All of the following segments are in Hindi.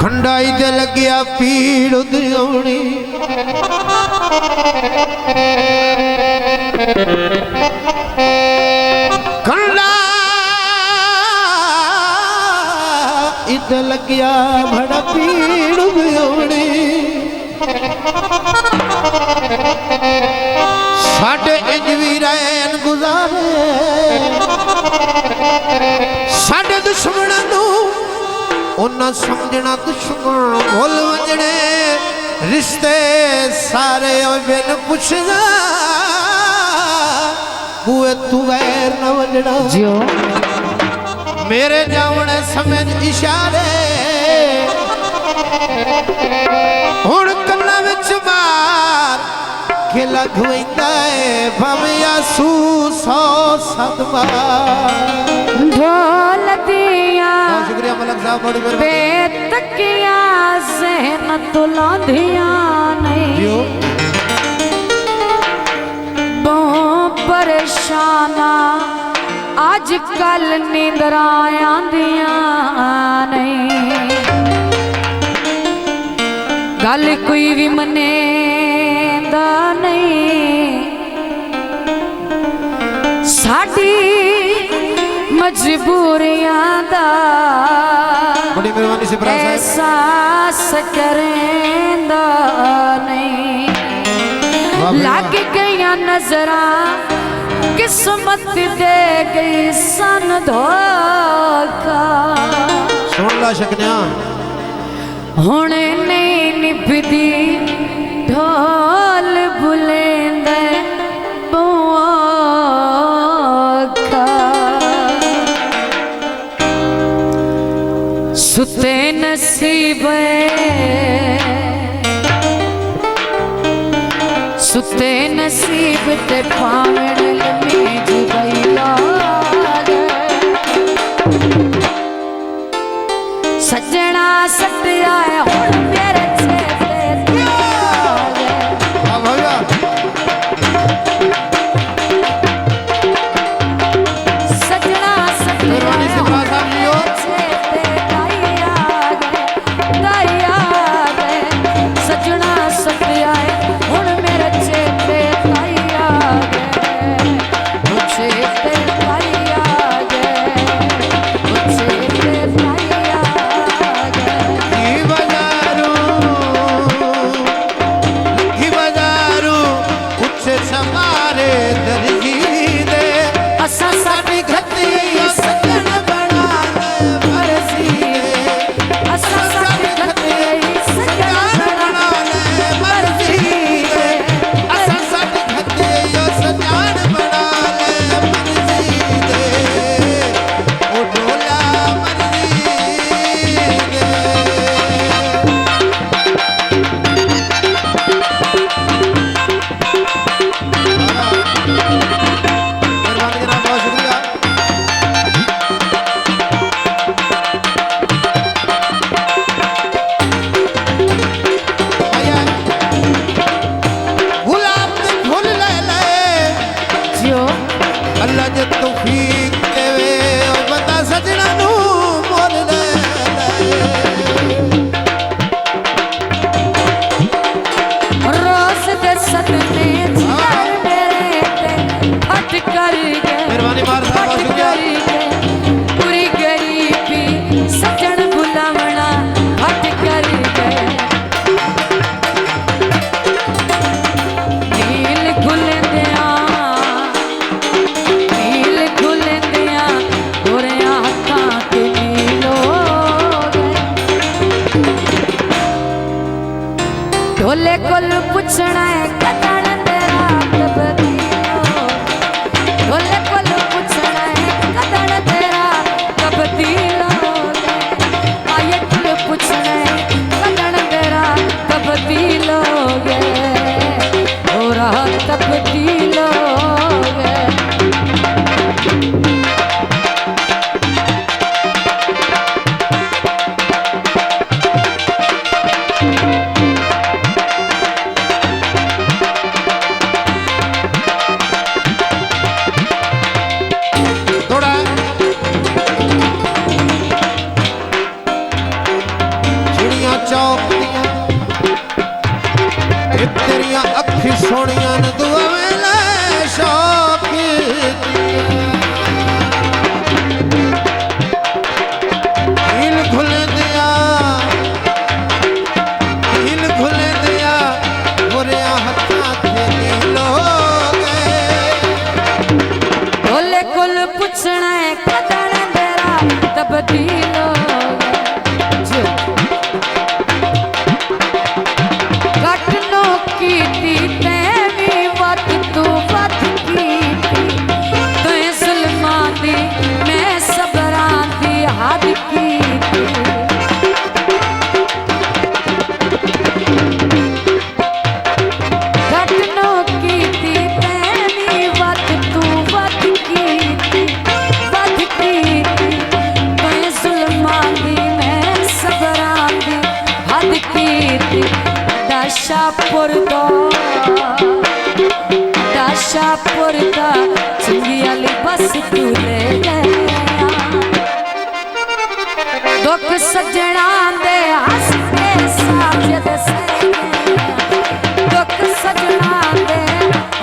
खंडाई दे लगिया पीड़ उदयौनी खंडाई दे लगिया बड़ा पीड़ उदयौनी साढ़े इंज भी रैन गुजारे साढ़े दुश्मनों नू उन्ना समझना दुश्मन भुल वजने रिश्ते सारे बिन पुछना बुए तू गैर न वजना जियो मेरे जावने समझ इशारे हुण कन्ना विच मार खेला धुइंदा है भावें आंसू सौ सदमा ढोल दिया शुक्रिया मलक साहब बड़ी बेतकिया ज़हन तुलांधिया नहीं बहुत परेशाना आजकल नींदरा आंदिया नहीं गल कोई भी मनेंदा नहीं साडी मजबूरियां दा बड़ी मेहरबानी से एहसास करेंदा नहीं लग गया नजरा किस्मत दे गई सन धोखा सुन ला शकन्या हुण नहीं निभदी ढोल बुलेंदे सुते नसीब सुते नसीब ते पावण में जुगैला सजना सटिया हुण मेरे चेते सजना सटिया सजना सटिया हुण मेरे चेते ढोले कोल पुछना है कतण तेरा कब दियो ढोले कोल पुछना है कतण तेरा कब दियो आये कोल पुछना है कतण तेरा कब दियो और कब दियो कुल पुछना है कदण तेरा तब्दील हो गया घटनो की तेरी वत तू वत की तू जुल्मा दी मैं सबरां दी हद की घटनो की तेरी वत तू वत की तू जुल्मा दी मैं सबरां दी हद की दाशापुर दा चंगी वाली बस तू ले गया दुख सजना दे हंस के साजद से दुख सजना दे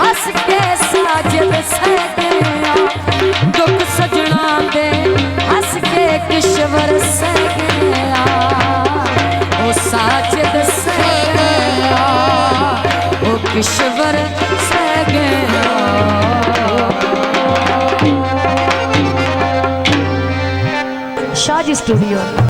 हंस के साजद से गया दुख सजना दे हंस के किश्वर से गया ओ साजद से गया ओ किश्वर से गया शाहजी स्टूडियो।